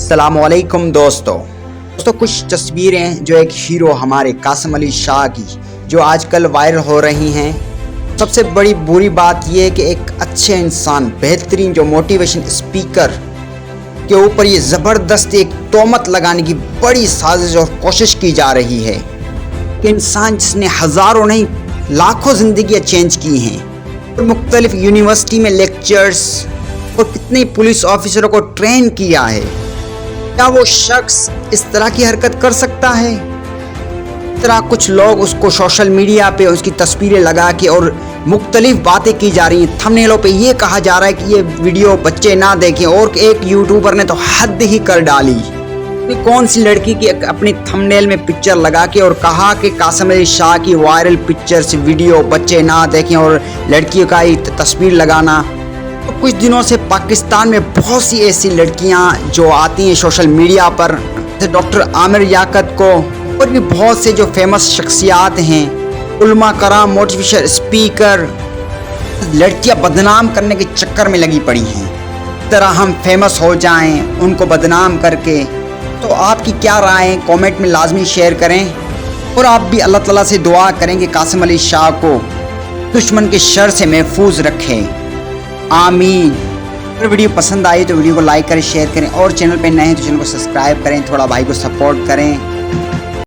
السلام علیکم دوستو کچھ تصویریں جو ایک ہیرو ہمارے قاسم علی شاہ کی جو آج کل وائرل ہو رہی ہیں. سب سے بڑی بری بات یہ ہے کہ ایک اچھے انسان بہترین جو موٹیویشن اسپیکر کے اوپر یہ زبردست ایک تہمت لگانے کی بڑی سازش اور کوشش کی جا رہی ہے کہ انسان جس نے ہزاروں نہیں لاکھوں زندگیاں چینج کی ہیں اور مختلف یونیورسٹی میں لیکچرز اور کتنے پولیس آفیسروں کو ٹرین کیا ہے، کیا وہ شخص اس طرح کی حرکت کر سکتا ہے؟ اس طرح کچھ لوگ اس کو سوشل میڈیا پہ اس کی تصویریں لگا کے اور مختلف باتیں کی جا رہی ہیں. تھمبنیلوں پہ یہ کہا جا رہا ہے کہ یہ ویڈیو بچے نہ دیکھیں، اور ایک یوٹیوبر نے تو حد ہی کر ڈالی. کون سی لڑکی کی اپنی تھمبنیل میں پکچر لگا کے اور کہا کہ قاسم علی شاہ کی وائرل پکچرز ویڈیو بچے نہ دیکھیں اور لڑکیوں کا تصویر لگانا. کچھ دنوں سے پاکستان میں بہت سی ایسی لڑکیاں جو آتی ہیں سوشل میڈیا پر، جیسے ڈاکٹر عامر یاقوت کو اور بھی بہت سے جو فیمس شخصیات ہیں، علماء کرام، موٹیویشن اسپیکر، لڑکیاں بدنام کرنے کے چکر میں لگی پڑی ہیں. اس طرح ہم فیمس ہو جائیں ان کو بدنام کر کے. تو آپ کی کیا رائے ہیں؟ کامنٹ میں لازمی شیئر کریں، اور آپ بھی اللہ تعالیٰ سے دعا کریں کہ قاسم علی شاہ کو دشمن کے شر سے محفوظ رکھیں. آمین. اگر ویڈیو پسند آئی تو ویڈیو کو لائک کریں، شیئر کریں، اور چینل پہ نئے ہیں تو چینل کو سبسکرائب کریں، تھوڑا بھائی کو سپورٹ کریں.